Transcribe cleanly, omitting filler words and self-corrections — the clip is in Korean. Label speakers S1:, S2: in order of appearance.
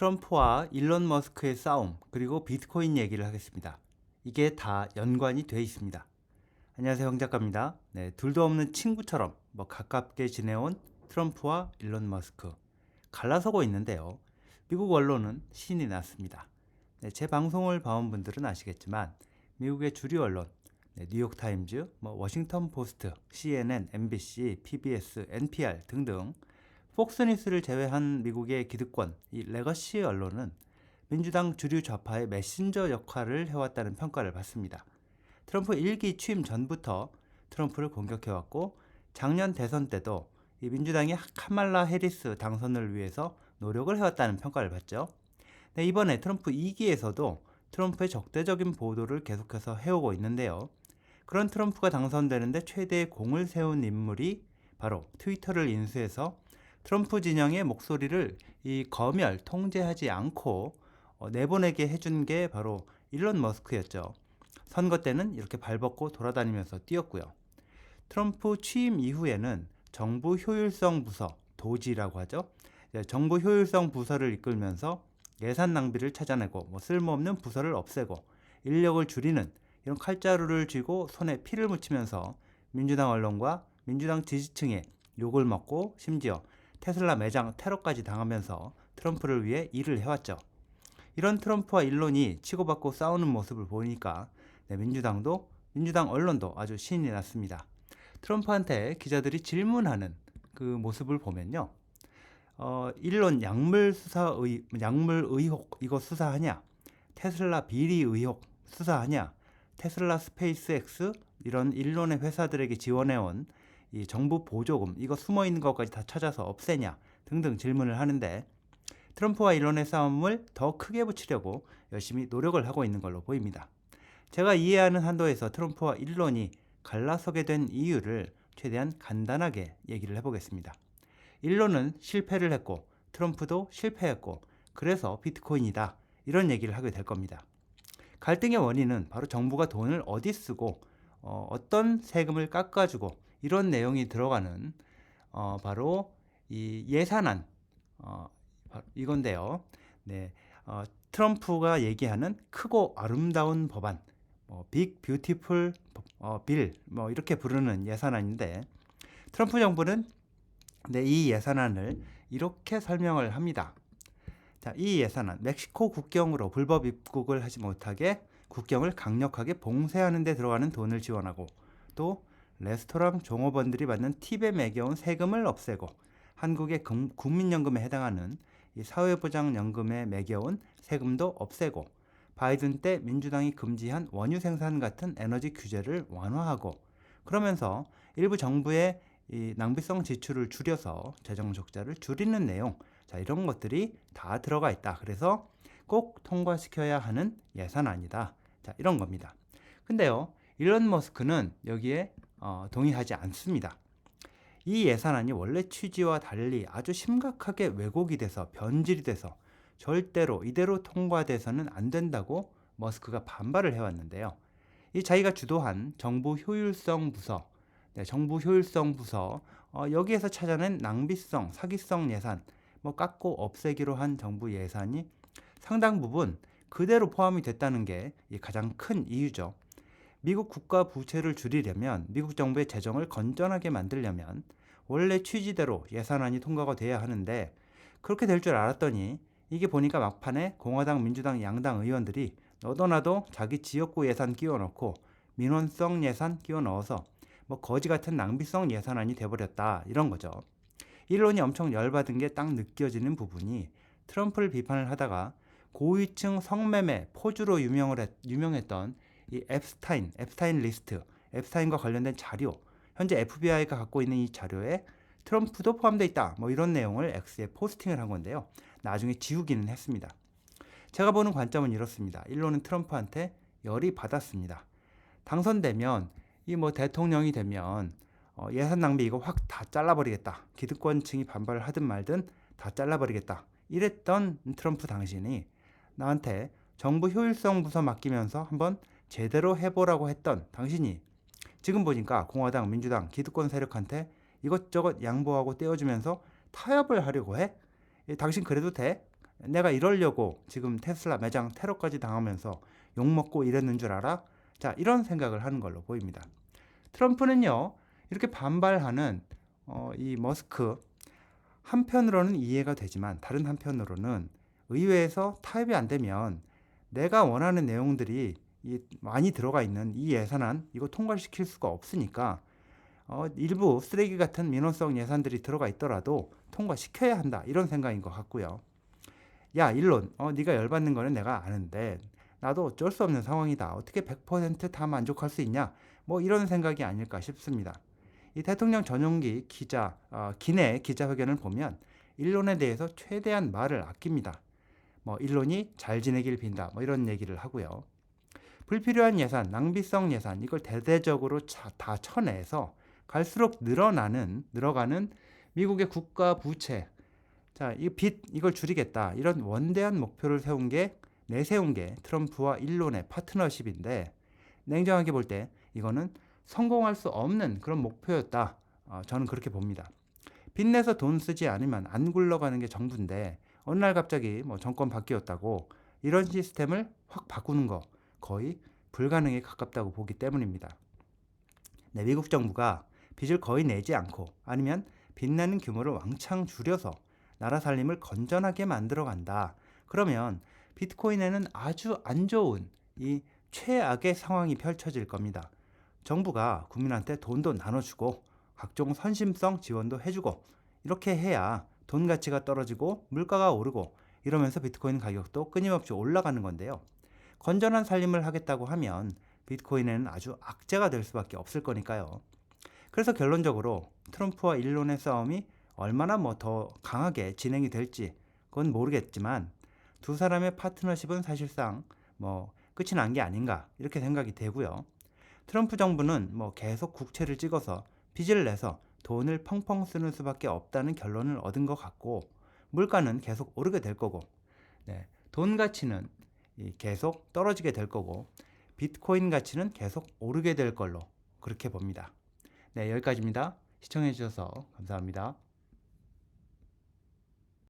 S1: 트럼프와 일론 머스크의 싸움, 그리고 비트코인 얘기를 하겠습니다. 이게 다 연관이 돼 있습니다. 안녕하세요, 황 작가입니다. 네, 둘도 없는 친구처럼 가깝게 지내온 트럼프와 일론 머스크. 갈라서고 있는데요. 미국 언론은 신이 났습니다. 네, 제 방송을 봐온 분들은 아시겠지만 미국의 주류 언론, 뉴욕타임즈, 워싱턴 포스트, CNN, MBC, PBS, NPR 등등 폭스뉴스를 제외한 미국의 기득권, 이 레거시 언론은 민주당 주류 좌파의 메신저 역할을 해왔다는 평가를 받습니다. 트럼프 1기 취임 전부터 트럼프를 공격해왔고 작년 대선 때도 이 민주당이 카말라 해리스 당선을 위해서 노력을 해왔다는 평가를 받죠. 네, 이번에 트럼프 2기에서도 트럼프의 적대적인 보도를 계속해서 해오고 있는데요. 그런 트럼프가 당선되는데 최대의 공을 세운 인물이 바로 트위터를 인수해서 트럼프 진영의 목소리를 이 검열, 통제하지 않고 내보내게 해준 게 바로 일론 머스크였죠. 선거 때는 이렇게 발벗고 돌아다니면서 뛰었고요. 트럼프 취임 이후에는 정부 효율성 부서, 도지라고 하죠. 정부 효율성 부서를 이끌면서 예산 낭비를 찾아내고 쓸모없는 부서를 없애고 인력을 줄이는 이런 칼자루를 쥐고 손에 피를 묻히면서 민주당 언론과 민주당 지지층의 욕을 먹고 심지어 테슬라 매장 테러까지 당하면서 트럼프를 위해 일을 해왔죠. 이런 트럼프와 일론이 치고받고 싸우는 모습을 보니까 민주당 언론도 아주 신이 났습니다. 트럼프한테 기자들이 질문하는 그 모습을 보면요. 일론 약물 의혹 이거 수사하냐? 테슬라 비리 의혹 수사하냐? 테슬라 스페이스X 이런 일론의 회사들에게 지원해온 이 정부 보조금 이거 숨어있는 것까지 다 찾아서 없애냐 등등 질문을 하는데 트럼프와 일론의 싸움을 더 크게 붙이려고 열심히 노력을 하고 있는 걸로 보입니다. 제가 이해하는 한도에서 트럼프와 일론이 갈라서게 된 이유를 최대한 간단하게 얘기를 해보겠습니다. 일론은 실패를 했고 트럼프도 실패했고 그래서 비트코인이다 이런 얘기를 하게 될 겁니다. 갈등의 원인은 바로 정부가 돈을 어디 쓰고 어떤 세금을 깎아주고 이런 내용이 들어가는 바로 이 예산안 이건데요. 네, 트럼프가 얘기하는 크고 아름다운 법안, 빅 뷰티풀 빌 이렇게 부르는 예산안인데 트럼프 정부는 이 예산안을 이렇게 설명을 합니다. 자, 이 예산안 멕시코 국경으로 불법 입국을 하지 못하게 국경을 강력하게 봉쇄하는 데 들어가는 돈을 지원하고 또 레스토랑 종업원들이 받는 팁에 매겨온 세금을 없애고 한국의 국민연금에 해당하는 이 사회보장연금에 매겨온 세금도 없애고 바이든 때 민주당이 금지한 원유 생산 같은 에너지 규제를 완화하고 그러면서 일부 정부의 이 낭비성 지출을 줄여서 재정 적자를 줄이는 내용 이런 것들이 다 들어가 있다. 그래서 꼭 통과시켜야 하는 예산안이다. 자, 이런 겁니다. 근데요, 일론 머스크는 여기에 동의하지 않습니다. 이 예산안이 원래 취지와 달리 아주 심각하게 왜곡이 돼서 변질이 돼서 절대로 이대로 통과돼서는 안 된다고 머스크가 반발을 해왔는데요. 이 자기가 주도한 정부 효율성 부서, 여기에서 찾아낸 낭비성, 사기성 예산, 깎고 없애기로 한 정부 예산이 상당 부분 그대로 포함이 됐다는 게 가장 큰 이유죠. 미국 국가 부채를 줄이려면 미국 정부의 재정을 건전하게 만들려면 원래 취지대로 예산안이 통과가 돼야 하는데 그렇게 될 줄 알았더니 이게 보니까 막판에 공화당, 민주당, 양당 의원들이 너도 나도 자기 지역구 예산 끼워 넣고 민원성 예산 끼워 넣어서 거지 같은 낭비성 예산안이 돼버렸다 이런 거죠. 일론이 엄청 열받은 게 딱 느껴지는 부분이 트럼프를 비판을 하다가 고위층 성매매 포주로 유명했던 이 앱스타인 리스트, 앱스타인과 관련된 자료, 현재 FBI가 갖고 있는 이 자료에 트럼프도 포함되어 있다. 이런 내용을 X에 포스팅을 한 건데요. 나중에 지우기는 했습니다. 제가 보는 관점은 이렇습니다. 일론은 트럼프한테 열이 받았습니다. 당선되면 이 대통령이 되면 예산 낭비 이거 확 다 잘라버리겠다. 기득권층이 반발을 하든 말든 다 잘라버리겠다. 이랬던 트럼프 당신이 나한테 정부 효율성 부서 맡기면서 한번 제대로 해보라고 했던 당신이 지금 보니까 공화당, 민주당, 기득권 세력한테 이것저것 양보하고 떼어주면서 타협을 하려고 해? 당신 그래도 돼? 내가 이러려고 지금 테슬라 매장 테러까지 당하면서 욕먹고 이랬는 줄 알아? 자, 이런 생각을 하는 걸로 보입니다. 트럼프는요, 이렇게 반발하는 이 머스크, 한편으로는 이해가 되지만 다른 한편으로는 의회에서 타협이 안 되면 내가 원하는 내용들이 많이 들어가 있는 이 예산안 이거 통과시킬 수가 없으니까 일부 쓰레기 같은 민원성 예산들이 들어가 있더라도 통과시켜야 한다, 이런 생각인 것 같고요. 야, 일론, 네가 열받는 거는 내가 아는데 나도 어쩔 수 없는 상황이다. 어떻게 100% 다 만족할 수 있냐? 뭐 이런 생각이 아닐까 싶습니다. 이 대통령 전용기 기내 기자회견을 보면 일론에 대해서 최대한 말을 아낍니다. 뭐 일론이 잘 지내길 빈다, 뭐 이런 얘기를 하고요. 불필요한 예산, 낭비성 예산 이걸 대대적으로 다 쳐내서 갈수록 늘어가는 미국의 국가 부채, 자, 이 빚 이걸 줄이겠다, 이런 원대한 목표를 내세운 게 트럼프와 일론의 파트너십인데, 냉정하게 볼 때 이거는 성공할 수 없는 그런 목표였다. 저는 그렇게 봅니다. 빚내서 돈 쓰지 않으면 안 굴러가는 게 정부인데 어느 날 갑자기 뭐 정권 바뀌었다고 이런 시스템을 확 바꾸는 거 거의 불가능에 가깝다고 보기 때문입니다. 네, 미국 정부가 빚을 거의 내지 않고 아니면 빚내는 규모를 왕창 줄여서 나라 살림을 건전하게 만들어 간다. 그러면 비트코인에는 아주 안 좋은 이 최악의 상황이 펼쳐질 겁니다. 정부가 국민한테 돈도 나눠주고 각종 선심성 지원도 해주고 이렇게 해야 돈 가치가 떨어지고 물가가 오르고 이러면서 비트코인 가격도 끊임없이 올라가는 건데요. 건전한 살림을 하겠다고 하면 비트코인에는 아주 악재가 될 수밖에 없을 거니까요. 그래서 결론적으로 트럼프와 일론의 싸움이 얼마나 더 강하게 진행이 될지 그건 모르겠지만 두 사람의 파트너십은 사실상 끝이 난 게 아닌가 이렇게 생각이 되고요. 트럼프 정부는 계속 국채를 찍어서 빚을 내서 돈을 펑펑 쓰는 수밖에 없다는 결론을 얻은 것 같고, 물가는 계속 오르게 될 거고, 네, 돈 가치는 계속 떨어지게 될 거고, 비트코인 가치는 계속 오르게 될 걸로 그렇게 봅니다. 네, 여기까지입니다. 시청해 주셔서 감사합니다.